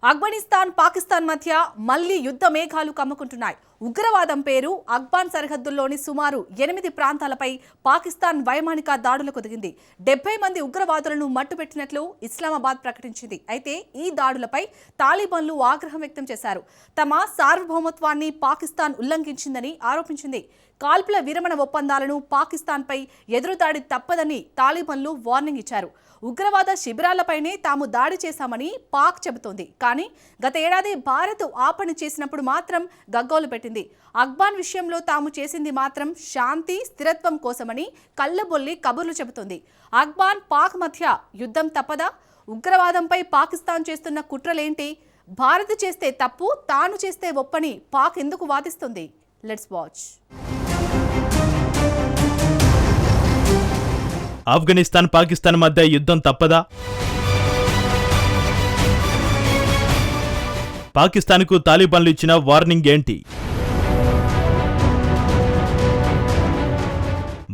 ఆఫ్ఘనిస్తాన్ పాకిస్తాన్ మధ్య మళ్లీ యుద్ధ మేఘాలు కమ్ముకుంటున్నాయి. ఉగ్రవాదం పేరు అఫ్ఘాన్ సరిహద్దుల్లోని సుమారు 8 ప్రాంతాలపై పాకిస్తాన్ వైమానిక దాడులకు దిగింది. 70 మంది ఉగ్రవాదులను మట్టుపెట్టినట్లు ఇస్లామాబాద్ ప్రకటించింది. అయితే ఈ దాడులపై తాలిబాన్లు ఆగ్రహం వ్యక్తం చేశారు. తమ సార్వభౌమత్వాన్ని పాకిస్తాన్ ఉల్లంఘించిందని ఆరోపించింది. కాల్పుల విరమణ ఒప్పందాలను పాకిస్తాన్పై ఎదురుదాడి తప్పదని తాలిబాన్లు వార్నింగ్ ఇచ్చారు. ఉగ్రవాద శిబిరాలపైనే తాము దాడి చేశామని పాక్ చెబుతోంది. కానీ గత ఏడాది భారత్ ఆ పని చేసినప్పుడు మాత్రం గగ్గోలు పెట్టింది. అఫ్ఘాన్ విషయంలో తాము చేసింది మాత్రం శాంతి స్థిరత్వం కోసమని కళ్ళబొల్లి కబుర్లు చెబుతోంది. అఫ్ఘాన్ పాక్ మధ్య యుద్ధం తప్పదా? ఉగ్రవాదంపై పాకిస్తాన్ చేస్తున్న కుట్రలేంటి? భారత్ చేస్తే తప్పు, తాను చేస్తే ఒప్పని పాక్ ఎందుకు వాదిస్తుంది? Let's watch. ఆఫ్ఘనిస్తాన్ పాకిస్తాన్ మధ్య యుద్ధం తప్పదా? పాకిస్తాన్కు తాలిబాన్లు ఇచ్చిన వార్నింగ్ ఏంటి?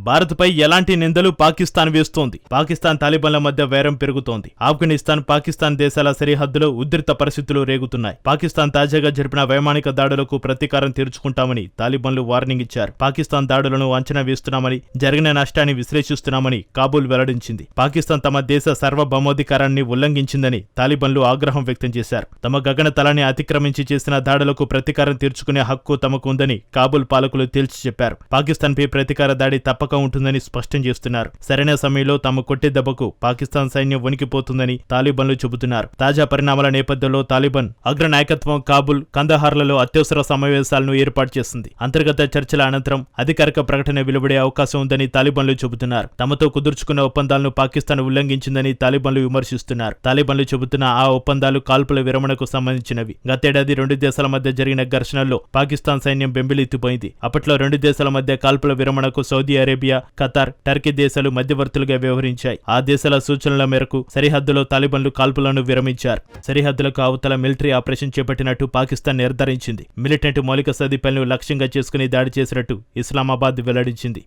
భారత్పై ఎలాంటి నిందలు పాకిస్తాన్ వేస్తోంది? పాకిస్తాన్ తాలిబాన్ల మధ్య వైరం పెరుగుతోంది. ఆఫ్ఘనిస్తాన్ పాకిస్తాన్ దేశాల సరిహద్దులో ఉద్రిక్త పరిస్థితులు రేగుతున్నాయి. పాకిస్తాన్ తాజాగా జరిపిన వైమానిక దాడులకు ప్రతీకారం తీర్చుకుంటామని తాలిబాన్లు వార్నింగ్ ఇచ్చారు. పాకిస్తాన్ దాడులను అంచనా వేస్తున్నామని, జరిగిన నష్టాన్ని విశ్లేషిస్తున్నామని కాబూల్ వెల్లడించింది. పాకిస్తాన్ తమ దేశ సార్వభౌమాధికారాన్ని ఉల్లంఘించిందని తాలిబాన్లు ఆగ్రహం వ్యక్తం చేశారు. తమ గగనతలాన్ని అతిక్రమించి చేసిన దాడులకు ప్రతీకారం తీర్చుకునే హక్కు తమకు ఉందని కాబూల్ పాలకులు తేల్చి చెప్పారు. పాకిస్తాన్పై ప్రతీకార దాడి తప్పక ఉంటుందని స్పష్టం చేస్తున్నారు. సరైన సమయంలో తాము కొట్టే దెబ్బకు పాకిస్తాన్ సైన్యం వణికిపోతుందని తాలిబాన్లు చెబుతున్నారు. తాజా పరిణామాల నేపథ్యంలో తాలిబాన్ అగ్రనాయకత్వం కాబూల్, కందహార్లలో అత్యవసర సమావేశాలను ఏర్పాటు చేసింది. అంతర్గత చర్చల అనంతరం అధికారిక ప్రకటన వెలువడే అవకాశం ఉందని తాలిబాన్లు చెబుతున్నారు. తమతో కుదుర్చుకున్న ఒప్పందాలను పాకిస్తాన్ ఉల్లంఘించిందని తాలిబాన్లు విమర్శిస్తున్నారు. తాలిబాన్లు చెబుతున్న ఆ ఒప్పందాలు కాల్పుల విరమణకు సంబంధించినవి. గతేడాది 2 దేశాల మధ్య జరిగిన ఘర్షణల్లో పాకిస్తాన్ సైన్యం బెంబిలెత్తిపోయింది. అప్పట్లో 2 దేశాల మధ్య కాల్పుల విరమణకు సౌదీ అరేబియా, ఖతార్, టర్కీ దేశాలు మధ్యవర్తులుగా వ్యవహరించాయి. ఆ దేశాల సూచనల మేరకు సరిహద్దులో తాలిబాన్లు కాల్పులను విరమించారు. సరిహద్దులకు అవతల మిలిటరీ ఆపరేషన్ చేపట్టినట్టు పాకిస్తాన్ నిర్ధారించింది. మిలిటెంట్ మౌలిక సదుపాయాలను లక్ష్యంగా చేసుకుని దాడి చేసినట్టు ఇస్లామాబాద్ వెల్లడించింది.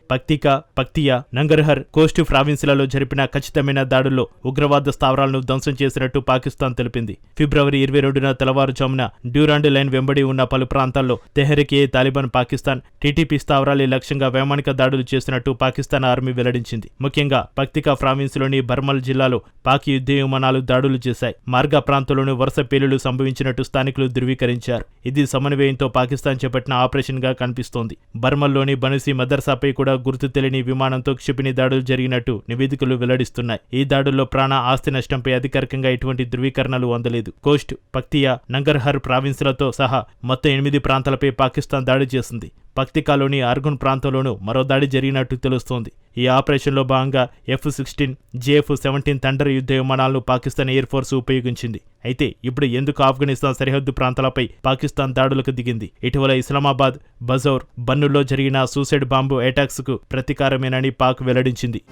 పక్తియా, నంగర్హర్, కోస్ట్ ప్రావిన్స్లలో జరిపిన ఖచ్చితమైన దాడుల్లో ఉగ్రవాద స్థావరాలను ధ్వంసం చేసినట్టు పాకిస్తాన్ తెలిపింది. ఫిబ్రవరి 22న తెల్లవారుజామున డ్యూరాండ్ లైన్ వెంబడి ఉన్న పలు ప్రాంతాల్లో తెహ్రీక్-ఏ-తాలిబాన్ పాకిస్తాన్, టీటీపీ స్థావరాల లక్ష్యంగా వైమానిక దాడులు చేసినట్టు పాకిస్తాన్ ఆర్మీ వెల్లడించింది. ముఖ్యంగా పక్తికా ప్రావిన్స్లోని బర్మల్ జిల్లాలో పాక్ యుద్ధ విమానాలు దాడులు చేశాయి. మార్గా ప్రాంతంలోనూ వరుస పేలుళ్లు సంభవించినట్టు స్థానికులు ధృవీకరించారు. ఇది సమన్వయంతో పాకిస్తాన్ చేపట్టిన ఆపరేషన్ గా కనిపిస్తోంది. బర్మల్లోని బనుసీ మదర్సాపై కూడా గుర్తు తెలియని విమానంతో క్షిపణి దాడులు జరిగినట్టు నివేదికలు వెల్లడిస్తున్నాయి. ఈ దాడుల్లో ప్రాణ, ఆస్తి నష్టంపై అధికారికంగా ఎటువంటి ధృవీకరణలు అందలేదు. కోస్ట్, పక్తియా, నంగర్హర్ ప్రావిన్స్లతో సహా మొత్తం 8 ప్రాంతాలపై పాకిస్తాన్ దాడి చేసింది. పక్తికాలోని అర్గున్ ప్రాంతంలోనూ మరో దాడి జరిగినట్టు తెలుస్తోంది. ఈ ఆపరేషన్లో భాగంగా F-16, JF-17 థండర్ యుద్ధ విమానాలను పాకిస్తాన్ ఎయిర్ ఫోర్స్ ఉపయోగించింది. అయితే ఇప్పుడు ఎందుకు ఆఫ్ఘనిస్తాన్ సరిహద్దు ప్రాంతాలపై పాకిస్తాన్ దాడులకు దిగింది? ఇటీవల ఇస్లామాబాద్, బజౌర్, బన్నుల్లో జరిగిన సూసైడ్ బాంబు అటాక్స్ కు ప్రతీకారమేనని పాక్ వెల్లడించింది.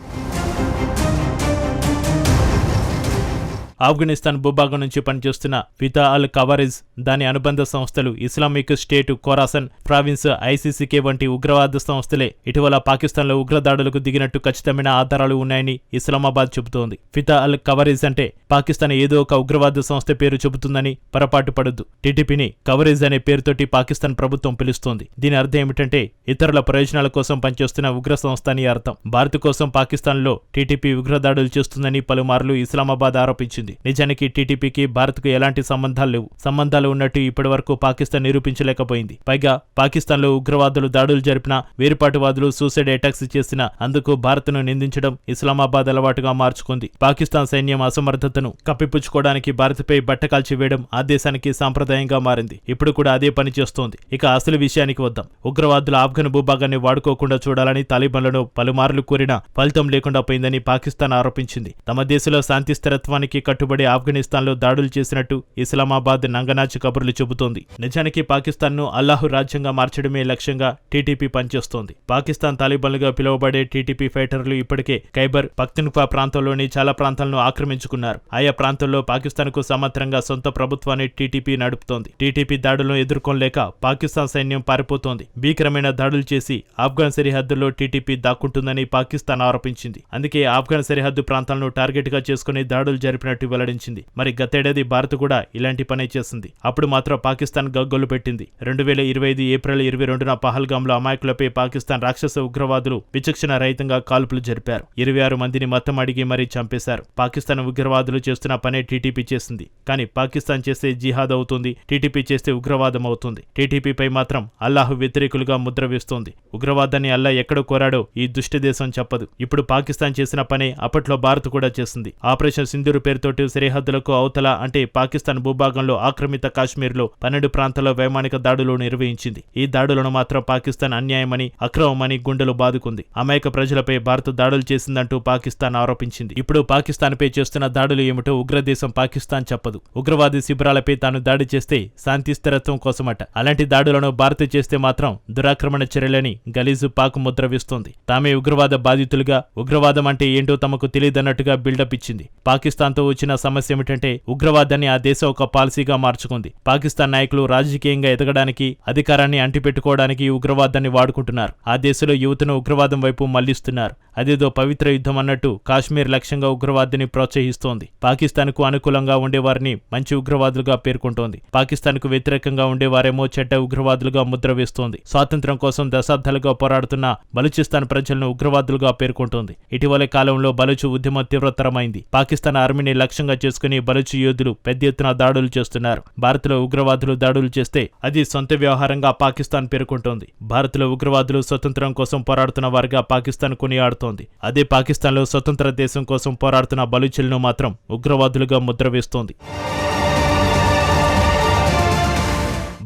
ఆఫ్ఘనిస్తాన్ భూభాగం నుంచి పనిచేస్తున్న ఫితా అల్ కవారిజ్, దాని అనుబంధ సంస్థలు Islamic state Khorasan province, ICCK వంటి ఉగ్రవాద సంస్థలే ఇటీవల పాకిస్తాన్లో ఉగ్రదాడులకు దిగినట్టు ఖచ్చితమైన ఆధారాలు ఉన్నాయని ఇస్లామాబాద్ చెబుతోంది. ఫితా అల్ కవారిజ్ అంటే పాకిస్తాన్ ఏదో ఒక ఉగ్రవాద సంస్థ పేరు చెబుతుందని పొరపాటు పడొద్దు. టీటీపీని కవరేజ్ అనే పేరుతోటి పాకిస్తాన్ ప్రభుత్వం పిలుస్తోంది. దీని అర్థం ఏమిటంటే ఇతరుల ప్రయోజనాల కోసం పనిచేస్తున్న ఉగ్ర సంస్థ అని అర్థం. భారత్ కోసం పాకిస్తాన్లో టీటీపీ ఉగ్రదాడులు చేస్తుందని పలుమార్లు ఇస్లామాబాద్ ఆరోపించింది. నిజానికి టీటీపీకి భారత్కు ఎలాంటి సంబంధాలు లేవు. సంబంధాలు ఉన్నట్టు ఇప్పటి వరకు పాకిస్తాన్ నిరూపించలేకపోయింది. పైగా పాకిస్తాన్లో ఉగ్రవాదులు దాడులు జరిపిన, వేరుపాటువాదులు సూసైడ్ అటాక్స్ చేసిన అందుకు భారత్ను నిందించడం ఇస్లామాబాద్ అలవాటుగా మార్చుకుంది. పాకిస్తాన్ సైన్యం అసమర్థతను కప్పిపుచ్చుకోవడానికి భారత్పై బట్టకాల్చి వేయడం ఆ దేశానికి సాంప్రదాయంగా మారింది. ఇప్పుడు కూడా అదే పని చేస్తోంది. ఇక అసలు విషయానికి వద్దాం. ఉగ్రవాదులు ఆఫ్ఘన్ భూభాగాన్ని వాడుకోకుండా చూడాలని తాలిబాన్లను పలుమార్లు కోరినా ఫలితం లేకుండా పోయిందని పాకిస్తాన్ ఆరోపించింది. తమ దేశంలో శాంతి స్థిరత్వానికి కట్టుబడి ఆఫ్ఘనిస్తాన్లో దాడులు చేసినట్టు ఇస్లామాబాద్ నంగనాచి కబుర్లు చెబుతోంది. నిజానికి పాకిస్తాన్ను అల్లాహు రాజ్యంగా మార్చడమే లక్ష్యంగా టీటీపీ పనిచేస్తోంది. పాకిస్తాన్ తాలిబాన్లుగా పిలువబడే టీటీపీ ఫైటర్లు ఇప్పటికే ఖైబర్ పఖ్తూన్ఖ్వా ప్రాంతంలోని చాలా ప్రాంతాలను ఆక్రమించుకున్నారు. ఆయా ప్రాంతాల్లో పాకిస్తాన్కు సమర్థంగా సొంత ప్రభుత్వాన్ని టీటీపీ నడుపుతోంది. టీటీపీ దాడులను ఎదుర్కొనలేక పాకిస్తాన్ సైన్యం పారిపోతోంది. భీకరమైన దాడులు చేసి ఆఫ్ఘన్ సరిహద్దుల్లో టీటీపీ దాక్కుంటుందని పాకిస్తాన్ ఆరోపించింది. అందుకే ఆఫ్ఘన్ సరిహద్దు ప్రాంతాలను టార్గెట్ గా చేసుకుని దాడులు జరిపినట్టు చేస్తున్నట్టు వెల్లడించింది. మరి గతేడాది భారత్ కూడా ఇలాంటి పనే చేసింది. అప్పుడు మాత్రం పాకిస్తాన్ గగ్గోలు పెట్టింది. 2025 ఏప్రిల్ 22న పహల్గాంలో అమాయకులపై పాకిస్తాన్ రాక్షస ఉగ్రవాదులు విచక్షణ రహితంగా కాల్పులు జరిపారు. 26 మందిని మతం అడిగి మరీ చంపేశారు. పాకిస్తాన్ ఉగ్రవాదులు చేస్తున్న పనే టీటీపీ చేసింది. కానీ పాకిస్తాన్ చేస్తే జిహాద్ అవుతుంది, టీటీపీ చేస్తే ఉగ్రవాదం అవుతుంది. టీటీపీపై మాత్రం అల్లాహ్ వ్యతిరేకులుగా ముద్ర వేస్తోంది. ఉగ్రవాదాన్ని అల్లా ఎక్కడ కోరాడో ఈ దుష్ట దేశం చెప్పదు. ఇప్పుడు పాకిస్తాన్ చేసిన పనే అప్పట్లో భారత్ కూడా చేసింది. ఆపరేషన్ సింధూర్ పేరుతోటి సరిహద్దులకు అవతల అంటే పాకిస్తాన్ భూభాగంలో ఆక్రమిత కాశ్మీర్లో 12 ప్రాంతాల్లో వైమానిక దాడులు నిర్వహించింది. ఈ దాడులను మాత్రం పాకిస్తాన్ అన్యాయమని, అక్రమమని గుండెలు బాదుకుంది. అమాయక ప్రజలపై భారత్ దాడులు చేసిందంటూ పాకిస్తాన్ ఆరోపించింది. ఇప్పుడు పాకిస్తాన్పై చేస్తున్న దాడులు ఏమిటో ఉగ్రదేశం పాకిస్తాన్ చెప్పదు. ఉగ్రవాది శిబిరాలపై తాను దాడి చేస్తే శాంతి స్థిరత్వం కోసమట. అలాంటి దాడులను భారత్ చేస్తే మాత్రం దురాక్రమణ చర్యలని గలీజు పాక్ ముద్ర వేస్తోంది. తామే ఉగ్రవాద బాధితులుగా, ఉగ్రవాదం అంటే ఏంటో తమకు తెలియదన్నట్టుగా బిల్డప్ ఇచ్చింది. పాకిస్తాన్తో వచ్చిన సమస్య ఏమిటంటే ఉగ్రవాదాన్ని ఆ దేశం ఒక పాలసీగా మార్చుకుంది. పాకిస్తాన్ నాయకులు రాజకీయంగా ఎదగడానికి, అధికారాన్ని అంటిపెట్టుకోవడానికి ఉగ్రవాదాన్ని వాడుకుంటున్నారు. ఆ దేశంలో యువతను ఉగ్రవాదం వైపు మళ్లిస్తున్నారు. అదేదో పవిత్ర యుద్ధం అన్నట్టు కాశ్మీర్ లక్ష్యంగా ఉగ్రవాదాన్ని ప్రోత్సహిస్తోంది. పాకిస్తాన్కు అనుకూలంగా ఉండేవారిని మంచి ఉగ్రవాదులుగా పేర్కొంటోంది. పాకిస్తాన్కు వ్యతిరేకంగా ఉండేవారేమో చెడ్డ ఉగ్రవాదులుగా ముద్ర వేస్తోంది. స్వాతంత్ర్యం కోసం దశాబ్దాలుగా పోరాడుతున్న బలూచిస్తాన్ ప్రజలను ఉగ్రవాదులుగా పేర్కొంటోంది. ఇటీవలి కాలంలో బలూచ్ ఉద్యమం తీవ్రతరమైంది. పాకిస్తాన్ ఆర్మీని లక్ష్యంగా చేసుకుని బలూచ్ యోధులు పెద్ద ఎత్తున దాడులు చేస్తున్నారు. భారత్లో ఉగ్రవాదులు దాడులు చేస్తే అది సొంత వ్యవహారంగా పాకిస్తాన్ పేర్కొంటోంది. భారత్లో ఉగ్రవాదులు స్వతంత్రం కోసం పోరాడుతున్న వారిగా పాకిస్తాన్ కొనియాడుతోంది. అదే పాకిస్తాన్లో స్వతంత్ర దేశం కోసం పోరాడుతున్న బలూచులను మాత్రం ఉగ్రవాదులుగా ముద్ర వేస్తోంది.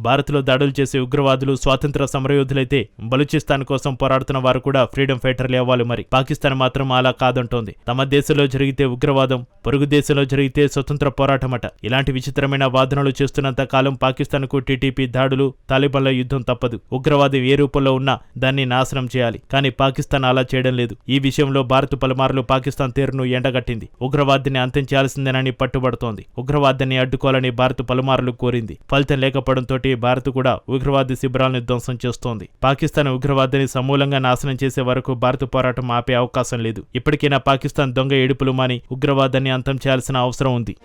భారత్లో దాడులు చేసే ఉగ్రవాదులు స్వాతంత్ర సమరయోధులైతే బలూచిస్తాన్ కోసం పోరాడుతున్న వారు కూడా ఫ్రీడమ్ ఫైటర్లు అవ్వాలి. మరి పాకిస్తాన్ మాత్రం అలా కాదంటోంది. తమ దేశంలో జరిగితే ఉగ్రవాదం, పొరుగు దేశంలో జరిగితే స్వతంత్ర పోరాటమట. ఇలాంటి విచిత్రమైన వాదనలు చేస్తున్నంత కాలం పాకిస్తాన్కు టీటీపీ దాడులు, తాలిబాన్ల యుద్ధం తప్పదు. ఉగ్రవాదం ఏ రూపంలో ఉన్నా దాన్ని నాశనం చేయాలి. కానీ పాకిస్తాన్ అలా చేయడం లేదు. ఈ విషయంలో భారత్ పలుమార్లు పాకిస్తాన్ తీరును ఎండగట్టింది. ఉగ్రవాదాన్ని అంతం చేయాల్సిందేనని పట్టుబడుతోంది. ఉగ్రవాదాన్ని అడ్డుకోవాలని భారత్ పలుమార్లు కోరింది. ఫలితం లేకపోవడంతో భారత్ కూడా ఉగ్రవాద శిబిరాలను ధ్వంసం చేస్తోంది. పాకిస్తాన్ ఉగ్రవాదాన్ని సమూలంగా నాశనం చేసే వరకు భారత్ పోరాటం ఆపే అవకాశం లేదు. ఇప్పటికైనా పాకిస్తాన్ దొంగ ఏడుపులు మాని ఉగ్రవాదాన్ని అంతం చేయాల్సిన అవసరం ఉంది.